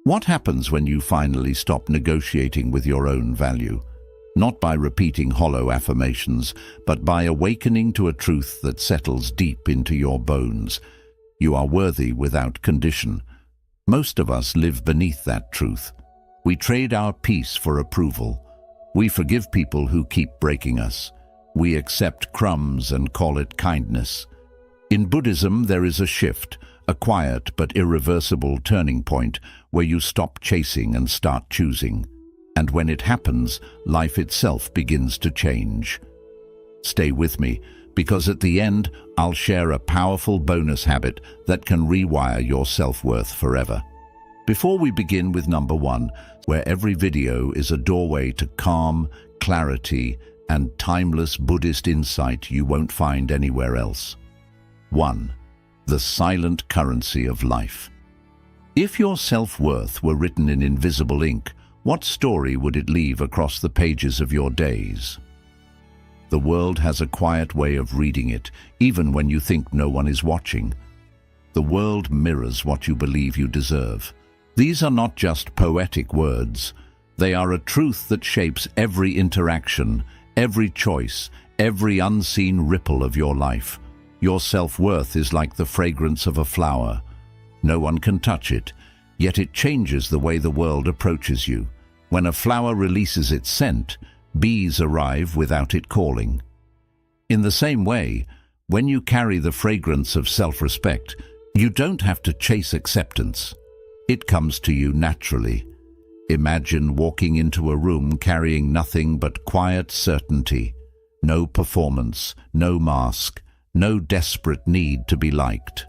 What happens when you finally stop negotiating with your own value? Not by repeating hollow affirmations, but by awakening to a truth that settles deep into your bones. You are worthy without condition. Most of us live beneath that truth. We trade our peace for approval. We forgive people who keep breaking us. We accept crumbs and call it kindness. In Buddhism, there is a shift, a quiet but irreversible turning point where you stop chasing and start choosing. And when it happens, life itself begins to change. Stay with me, because at the end, I'll share a powerful bonus habit that can rewire your self-worth forever. Before we begin with number 1, where every video is a doorway to calm, clarity, and timeless Buddhist insight you won't find anywhere else. 1. The silent currency of life. If your self-worth were written in invisible ink, what story would it leave across the pages of your days? The world has a quiet way of reading it, even when you think no one is watching. The world mirrors what you believe you deserve. These are not just poetic words. They are a truth that shapes every interaction, every choice, every unseen ripple of your life. Your self-worth is like the fragrance of a flower. No one can touch it, yet it changes the way the world approaches you. When a flower releases its scent, bees arrive without it calling. In the same way, when you carry the fragrance of self-respect, you don't have to chase acceptance. It comes to you naturally. Imagine walking into a room carrying nothing but quiet certainty. No performance, no mask, no desperate need to be liked.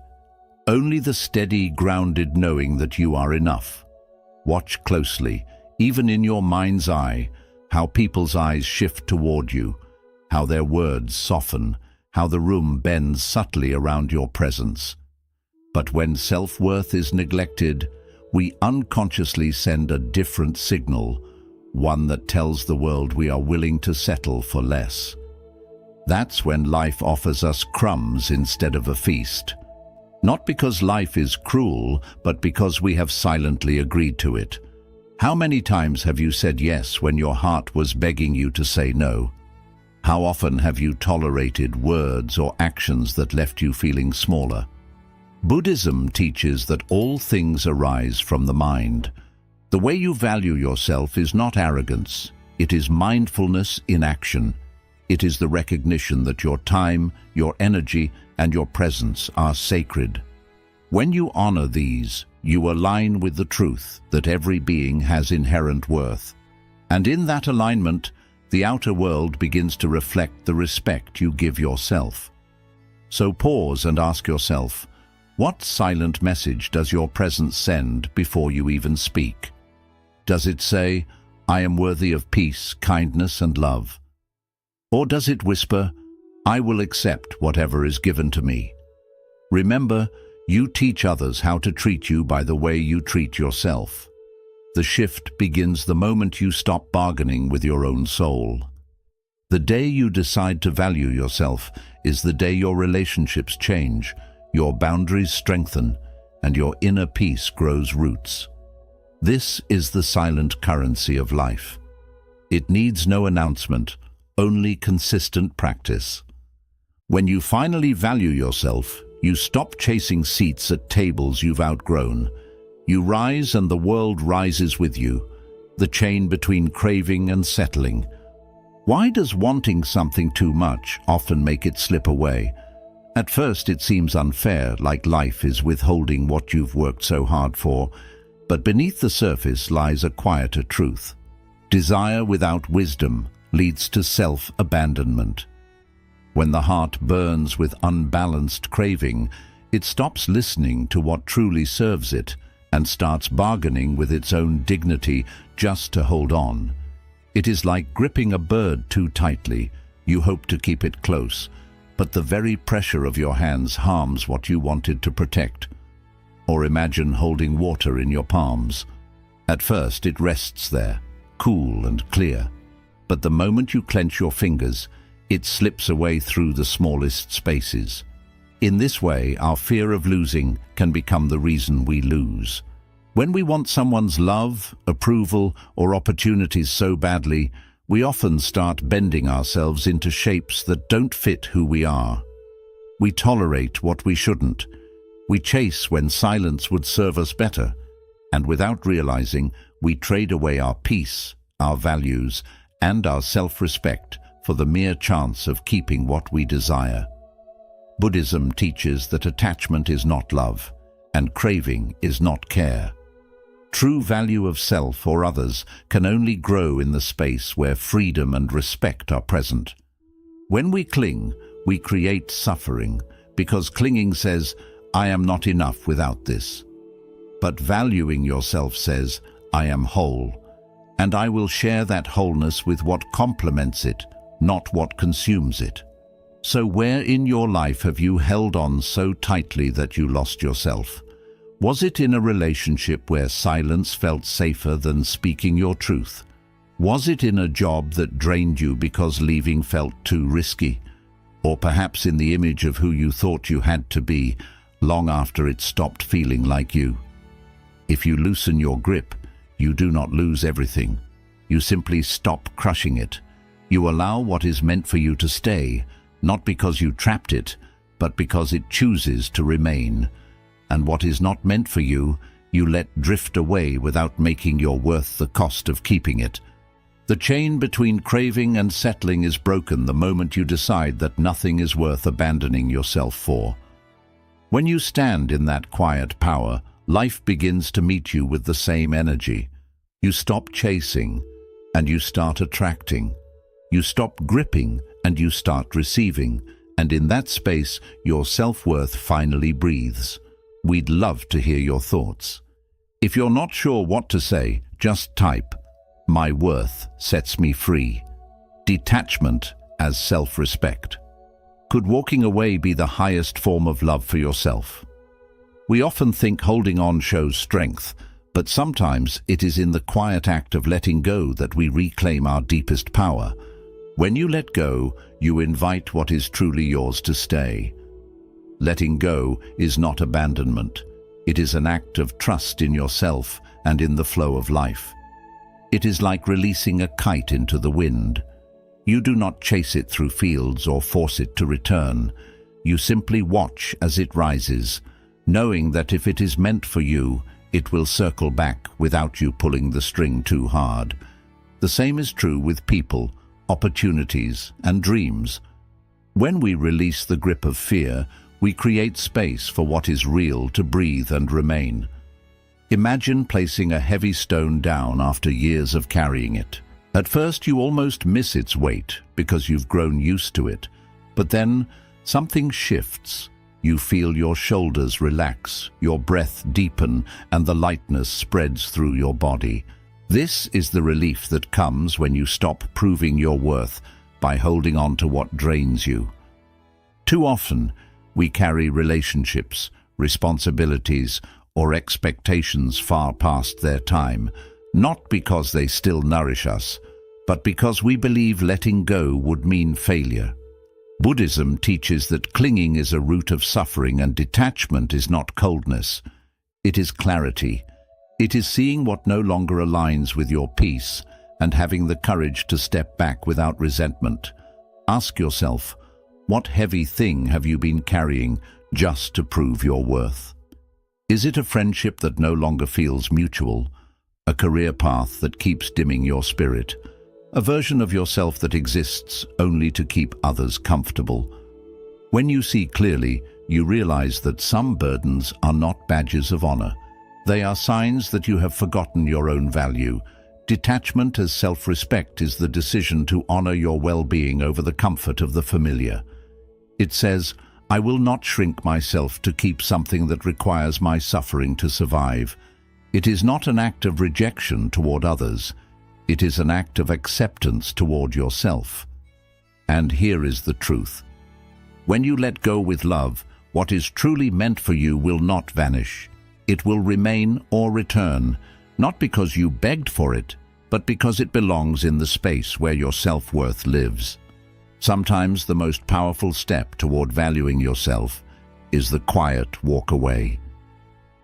Only the steady, grounded knowing that you are enough. Watch closely, even in your mind's eye, how people's eyes shift toward you, how their words soften, how the room bends subtly around your presence. But when self-worth is neglected, we unconsciously send a different signal, one that tells the world we are willing to settle for less. That's when life offers us crumbs instead of a feast. Not because life is cruel, but because we have silently agreed to it. How many times have you said yes when your heart was begging you to say no? How often have you tolerated words or actions that left you feeling smaller? Buddhism teaches that all things arise from the mind. The way you value yourself is not arrogance. It is mindfulness in action. It is the recognition that your time, your energy, and your presence are sacred. When you honor these, you align with the truth that every being has inherent worth. And in that alignment, the outer world begins to reflect the respect you give yourself. So pause and ask yourself, what silent message does your presence send before you even speak? Does it say, I am worthy of peace, kindness, and love? Or does it whisper, I will accept whatever is given to me? Remember, you teach others how to treat you by the way you treat yourself. The shift begins the moment you stop bargaining with your own soul. The day you decide to value yourself is the day your relationships change, your boundaries strengthen, and your inner peace grows roots. This is the silent currency of life. It needs no announcement, only consistent practice. When you finally value yourself, you stop chasing seats at tables you've outgrown. You rise and the world rises with you, the chain between craving and settling. Why does wanting something too much often make it slip away? At first it seems unfair, like life is withholding what you've worked so hard for, but beneath the surface lies a quieter truth. Desire without wisdom leads to self-abandonment. When the heart burns with unbalanced craving, it stops listening to what truly serves it and starts bargaining with its own dignity just to hold on. It is like gripping a bird too tightly. You hope to keep it close, but the very pressure of your hands harms what you wanted to protect. Or imagine holding water in your palms. At first it rests there, cool and clear. But the moment you clench your fingers, it slips away through the smallest spaces. In this way, our fear of losing can become the reason we lose. When we want someone's love, approval, or opportunities so badly, we often start bending ourselves into shapes that don't fit who we are. We tolerate what we shouldn't. We chase when silence would serve us better. And without realizing, we trade away our peace, our values, and our self-respect for the mere chance of keeping what we desire. Buddhism teaches that attachment is not love, and craving is not care. True value of self or others can only grow in the space where freedom and respect are present. When we cling, we create suffering, because clinging says, "I am not enough without this." But valuing yourself says, "I am whole, and I will share that wholeness with what complements it, not what consumes it." So where in your life have you held on so tightly that you lost yourself? Was it in a relationship where silence felt safer than speaking your truth? Was it in a job that drained you because leaving felt too risky? Or perhaps in the image of who you thought you had to be, long after it stopped feeling like you? If you loosen your grip, you do not lose everything. You simply stop crushing it. You allow what is meant for you to stay, not because you trapped it, but because it chooses to remain. And what is not meant for you, you let drift away without making your worth the cost of keeping it. The chain between craving and settling is broken the moment you decide that nothing is worth abandoning yourself for. When you stand in that quiet power, life begins to meet you with the same energy. You stop chasing, and you start attracting. You stop gripping, and you start receiving. And in that space, your self-worth finally breathes. We'd love to hear your thoughts. If you're not sure what to say, just type, "My worth sets me free." Detachment as self-respect. Could walking away be the highest form of love for yourself? We often think holding on shows strength, but sometimes it is in the quiet act of letting go that we reclaim our deepest power. When you let go, you invite what is truly yours to stay. Letting go is not abandonment. It is an act of trust in yourself and in the flow of life. It is like releasing a kite into the wind. You do not chase it through fields or force it to return. You simply watch as it rises, knowing that if it is meant for you, it will circle back without you pulling the string too hard. The same is true with people, opportunities, and dreams. When we release the grip of fear, we create space for what is real to breathe and remain. Imagine placing a heavy stone down after years of carrying it. At first you almost miss its weight because you've grown used to it. But then something shifts. You feel your shoulders relax, your breath deepen, and the lightness spreads through your body. This is the relief that comes when you stop proving your worth by holding on to what drains you. Too often, we carry relationships, responsibilities, or expectations far past their time, not because they still nourish us, but because we believe letting go would mean failure. Buddhism teaches that clinging is a root of suffering and detachment is not coldness. It is clarity. It is seeing what no longer aligns with your peace and having the courage to step back without resentment. Ask yourself, what heavy thing have you been carrying just to prove your worth? Is it a friendship that no longer feels mutual? A career path that keeps dimming your spirit? A version of yourself that exists only to keep others comfortable? When you see clearly, you realize that some burdens are not badges of honor. They are signs that you have forgotten your own value. Detachment as self-respect is the decision to honor your well-being over the comfort of the familiar. It says, "I will not shrink myself to keep something that requires my suffering to survive." It is not an act of rejection toward others. It is an act of acceptance toward yourself. And here is the truth. When you let go with love, what is truly meant for you will not vanish. It will remain or return, not because you begged for it, but because it belongs in the space where your self-worth lives. Sometimes the most powerful step toward valuing yourself is the quiet walk away.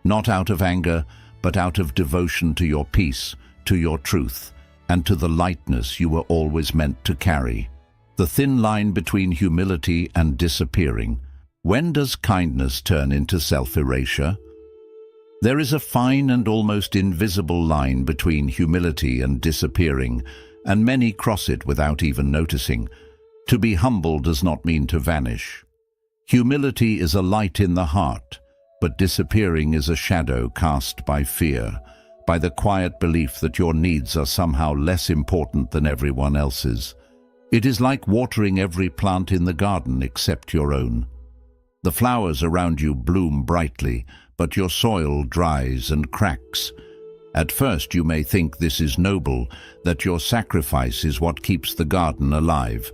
Not out of anger, but out of devotion to your peace, to your truth, and to the lightness you were always meant to carry. The thin line between humility and disappearing. When does kindness turn into self-erasure? There is a fine and almost invisible line between humility and disappearing, and many cross it without even noticing. To be humble does not mean to vanish. Humility is a light in the heart, but disappearing is a shadow cast by fear, by the quiet belief that your needs are somehow less important than everyone else's. It is like watering every plant in the garden except your own. The flowers around you bloom brightly, but your soil dries and cracks. At first you may think this is noble, that your sacrifice is what keeps the garden alive.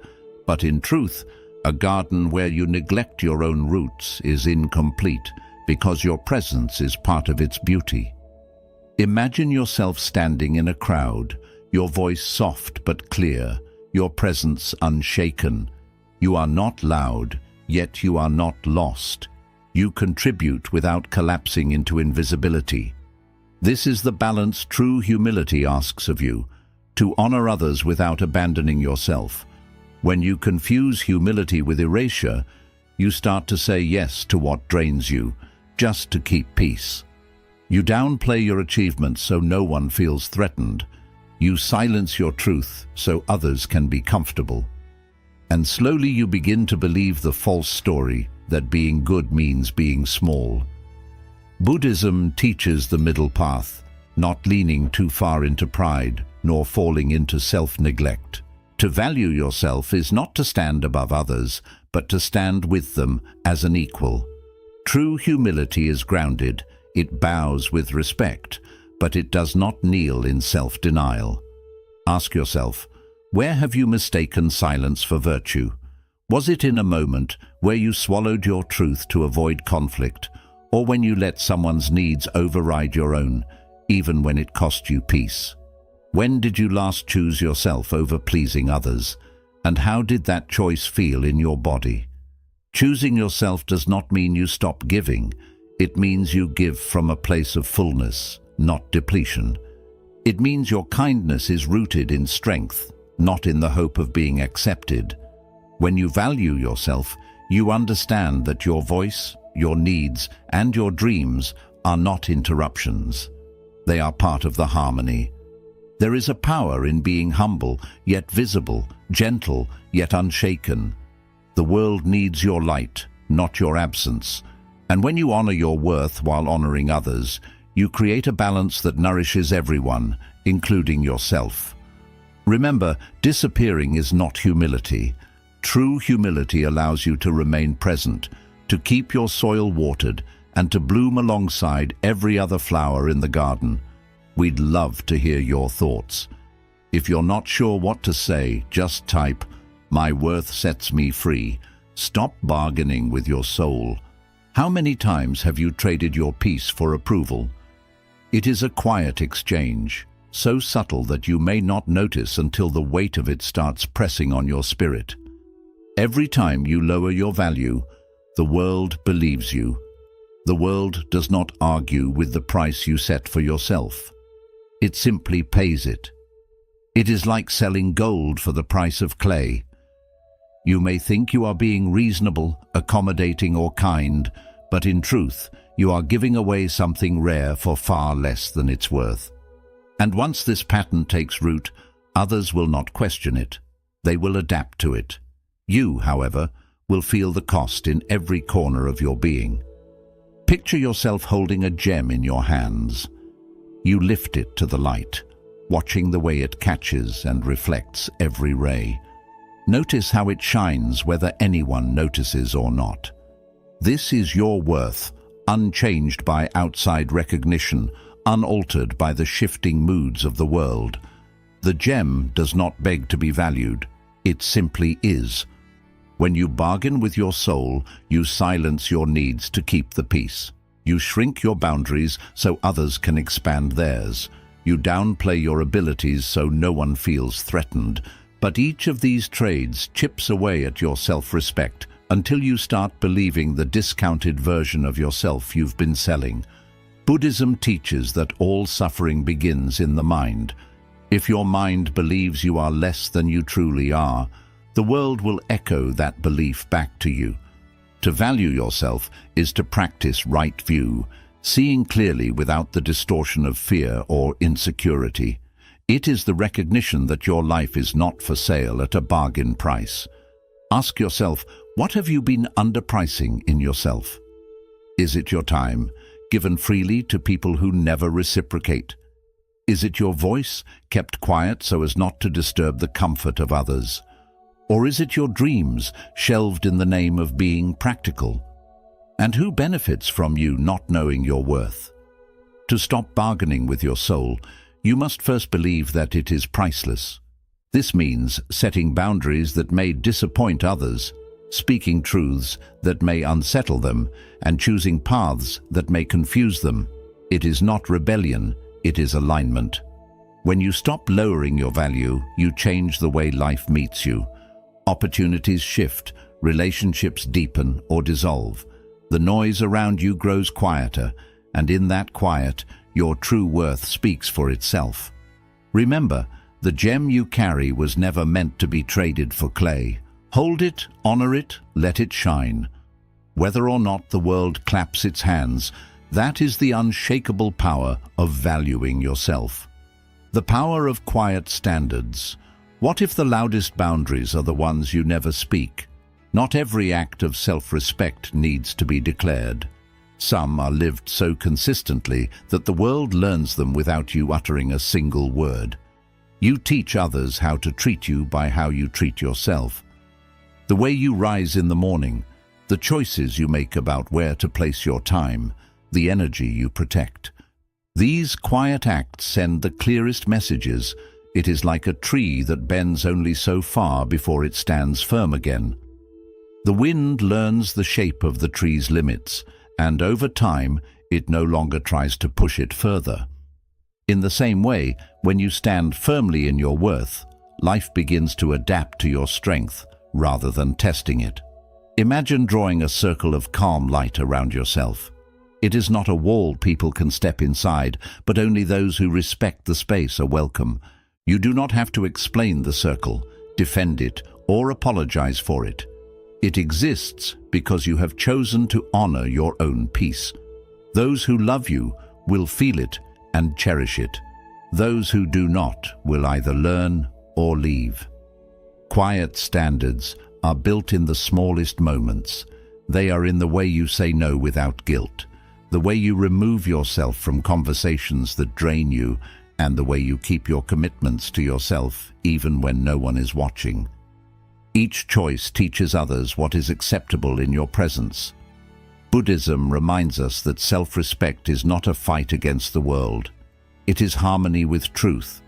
But in truth, a garden where you neglect your own roots is incomplete, because your presence is part of its beauty. Imagine yourself standing in a crowd, your voice soft but clear, your presence unshaken. You are not loud, yet you are not lost. You contribute without collapsing into invisibility. This is the balance true humility asks of you, to honor others without abandoning yourself. When you confuse humility with erasure, you start to say yes to what drains you, just to keep peace. You downplay your achievements so no one feels threatened. You silence your truth so others can be comfortable. And slowly you begin to believe the false story that being good means being small. Buddhism teaches the middle path, not leaning too far into pride, nor falling into self-neglect. To value yourself is not to stand above others, but to stand with them as an equal. True humility is grounded. It bows with respect, but it does not kneel in self-denial. Ask yourself, where have you mistaken silence for virtue? Was it in a moment where you swallowed your truth to avoid conflict, or when you let someone's needs override your own, even when it cost you peace? When did you last choose yourself over pleasing others, and how did that choice feel in your body? Choosing yourself does not mean you stop giving. It means you give from a place of fullness, not depletion. It means your kindness is rooted in strength, not in the hope of being accepted. When you value yourself, you understand that your voice, your needs, and your dreams are not interruptions. They are part of the harmony. There is a power in being humble, yet visible, gentle, yet unshaken. The world needs your light, not your absence. And when you honor your worth while honoring others, you create a balance that nourishes everyone, including yourself. Remember, disappearing is not humility. True humility allows you to remain present, to keep your soil watered, and to bloom alongside every other flower in the garden. We'd love to hear your thoughts. If you're not sure what to say, just type, "My worth sets me free." Stop bargaining with your soul. How many times have you traded your peace for approval? It is a quiet exchange, so subtle that you may not notice until the weight of it starts pressing on your spirit. Every time you lower your value, the world believes you. The world does not argue with the price you set for yourself. It simply pays it. It is like selling gold for the price of clay. You may think you are being reasonable, accommodating, or kind, but in truth, you are giving away something rare for far less than it's worth. And once this pattern takes root, others will not question it. They will adapt to it. You, however, will feel the cost in every corner of your being. Picture yourself holding a gem in your hands. You lift it to the light, watching the way it catches and reflects every ray. Notice how it shines whether anyone notices or not. This is your worth, unchanged by outside recognition, unaltered by the shifting moods of the world. The gem does not beg to be valued. It simply is. When you bargain with your soul, you silence your needs to keep the peace. You shrink your boundaries so others can expand theirs. You downplay your abilities so no one feels threatened. But each of these trades chips away at your self-respect until you start believing the discounted version of yourself you've been selling. Buddhism teaches that all suffering begins in the mind. If your mind believes you are less than you truly are, the world will echo that belief back to you. To value yourself is to practice right view, seeing clearly without the distortion of fear or insecurity. It is the recognition that your life is not for sale at a bargain price. Ask yourself, what have you been underpricing in yourself? Is it your time, given freely to people who never reciprocate? Is it your voice, kept quiet so as not to disturb the comfort of others? Or is it your dreams, shelved in the name of being practical? And who benefits from you not knowing your worth? To stop bargaining with your soul, you must first believe that it is priceless. This means setting boundaries that may disappoint others, speaking truths that may unsettle them, and choosing paths that may confuse them. It is not rebellion, it is alignment. When you stop lowering your value, you change the way life meets you. Opportunities shift, relationships deepen or dissolve. The noise around you grows quieter, and in that quiet, your true worth speaks for itself. Remember, the gem you carry was never meant to be traded for clay. Hold it, honor it, let it shine. Whether or not the world claps its hands, that is the unshakable power of valuing yourself. The power of quiet standards. What if the loudest boundaries are the ones you never speak? Not every act of self-respect needs to be declared. Some are lived so consistently that the world learns them without you uttering a single word. You teach others how to treat you by how you treat yourself. The way you rise in the morning, the choices you make about where to place your time, the energy you protect. These quiet acts send the clearest messages. It is like a tree that bends only so far before it stands firm again. The wind learns the shape of the tree's limits, and over time, it no longer tries to push it further. In the same way, when you stand firmly in your worth, life begins to adapt to your strength rather than testing it. Imagine drawing a circle of calm light around yourself. It is not a wall people can step inside, but only those who respect the space are welcome. You do not have to explain the circle, defend it, or apologize for it. It exists because you have chosen to honor your own peace. Those who love you will feel it and cherish it. Those who do not will either learn or leave. Quiet standards are built in the smallest moments. They are in the way you say no without guilt, the way you remove yourself from conversations that drain you, and the way you keep your commitments to yourself even when no one is watching. Each choice teaches others what is acceptable in your presence. Buddhism reminds us that self-respect is not a fight against the world. It is harmony with truth.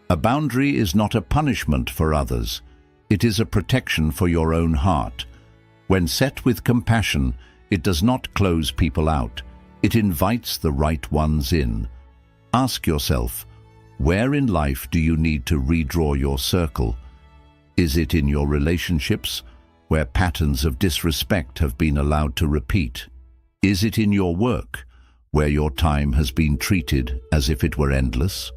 A boundary is not a punishment for others. It is a protection for your own heart. When set with compassion, it does not close people out. It invites the right ones in. Ask yourself, where in life do you need to redraw your circle? Is it in your relationships, where patterns of disrespect have been allowed to repeat? Is it in your work, where your time has been treated as if it were endless?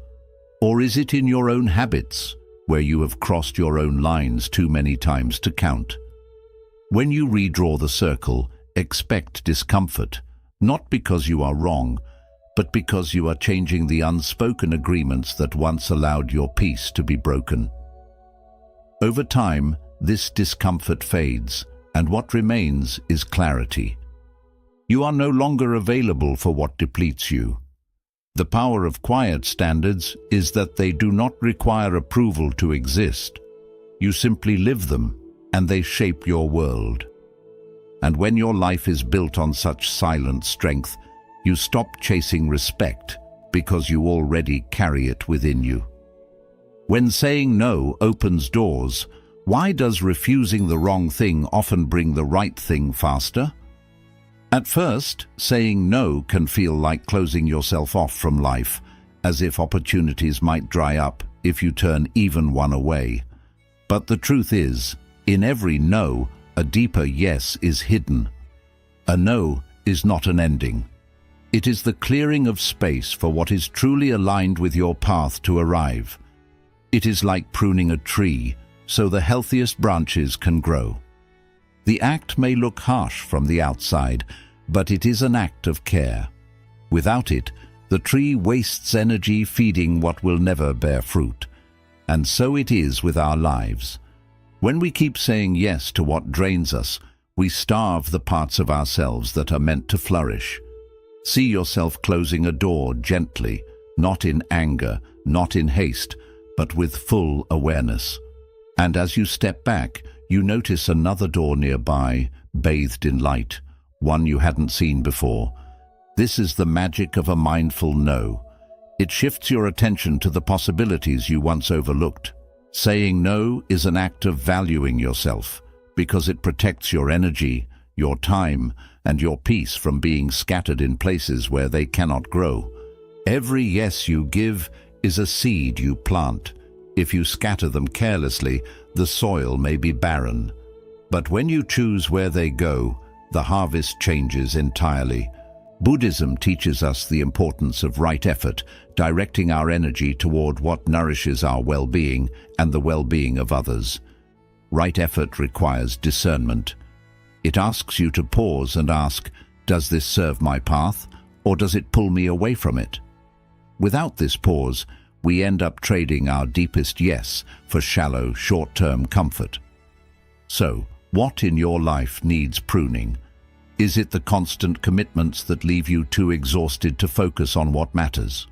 Or is it in your own habits, where you have crossed your own lines too many times to count? When you redraw the circle, expect discomfort, not because you are wrong, but because you are changing the unspoken agreements that once allowed your peace to be broken. Over time, this discomfort fades, and what remains is clarity. You are no longer available for what depletes you. The power of quiet standards is that they do not require approval to exist. You simply live them, and they shape your world. And when your life is built on such silent strength, you stop chasing respect because you already carry it within you. When saying no opens doors, why does refusing the wrong thing often bring the right thing faster? At first, saying no can feel like closing yourself off from life, as if opportunities might dry up if you turn even one away. But the truth is, in every no, a deeper yes is hidden. A no is not an ending. It is the clearing of space for what is truly aligned with your path to arrive. It is like pruning a tree, so the healthiest branches can grow. The act may look harsh from the outside, but it is an act of care. Without it, the tree wastes energy feeding what will never bear fruit. And so it is with our lives. When we keep saying yes to what drains us, we starve the parts of ourselves that are meant to flourish. See yourself closing a door gently, not in anger, not in haste, but with full awareness. And as you step back, you notice another door nearby, bathed in light, one you hadn't seen before. This is the magic of a mindful no. It shifts your attention to the possibilities you once overlooked. Saying no is an act of valuing yourself, because it protects your energy, your time, and your peace from being scattered in places where they cannot grow. Every yes you give is a seed you plant. If you scatter them carelessly, the soil may be barren. But when you choose where they go, the harvest changes entirely. Buddhism teaches us the importance of right effort, directing our energy toward what nourishes our well-being and the well-being of others. Right effort requires discernment. It asks you to pause and ask, does this serve my path, or does it pull me away from it? Without this pause, we end up trading our deepest yes for shallow, short-term comfort. So, what in your life needs pruning? Is it the constant commitments that leave you too exhausted to focus on what matters?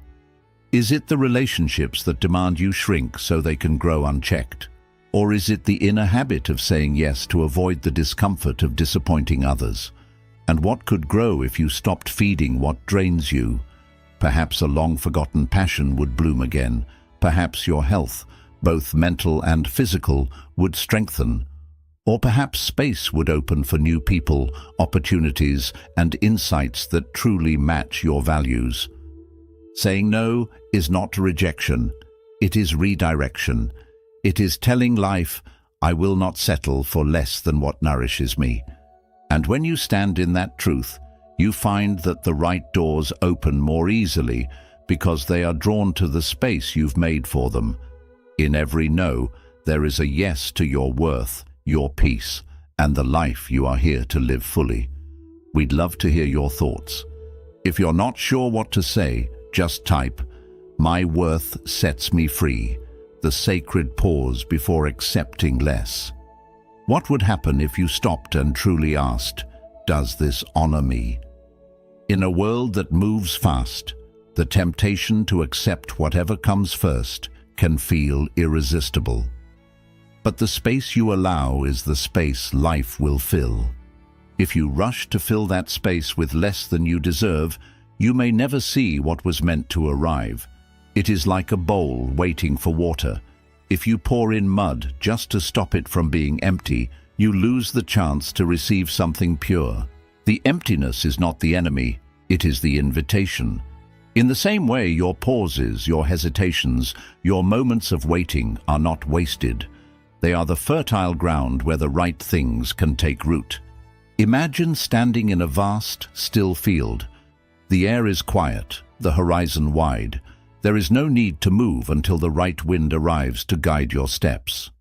Is it the relationships that demand you shrink so they can grow unchecked? Or is it the inner habit of saying yes to avoid the discomfort of disappointing others? And what could grow if you stopped feeding what drains you? Perhaps a long-forgotten passion would bloom again. Perhaps your health, both mental and physical, would strengthen. Or perhaps space would open for new people, opportunities, and insights that truly match your values. Saying no is not rejection. It is redirection. It is telling life, I will not settle for less than what nourishes me. And when you stand in that truth, you find that the right doors open more easily because they are drawn to the space you've made for them. In every no, there is a yes to your worth, your peace, and the life you are here to live fully. We'd love to hear your thoughts. If you're not sure what to say, just type, "My worth sets me free," the sacred pause before accepting less. What would happen if you stopped and truly asked, does this honor me? In a world that moves fast, the temptation to accept whatever comes first can feel irresistible. But the space you allow is the space life will fill. If you rush to fill that space with less than you deserve, you may never see what was meant to arrive. It is like a bowl waiting for water. If you pour in mud just to stop it from being empty, you lose the chance to receive something pure. The emptiness is not the enemy, it is the invitation. In the same way, your pauses, your hesitations, your moments of waiting are not wasted. They are the fertile ground where the right things can take root. Imagine standing in a vast, still field. The air is quiet, the horizon wide. There is no need to move until the right wind arrives to guide your steps.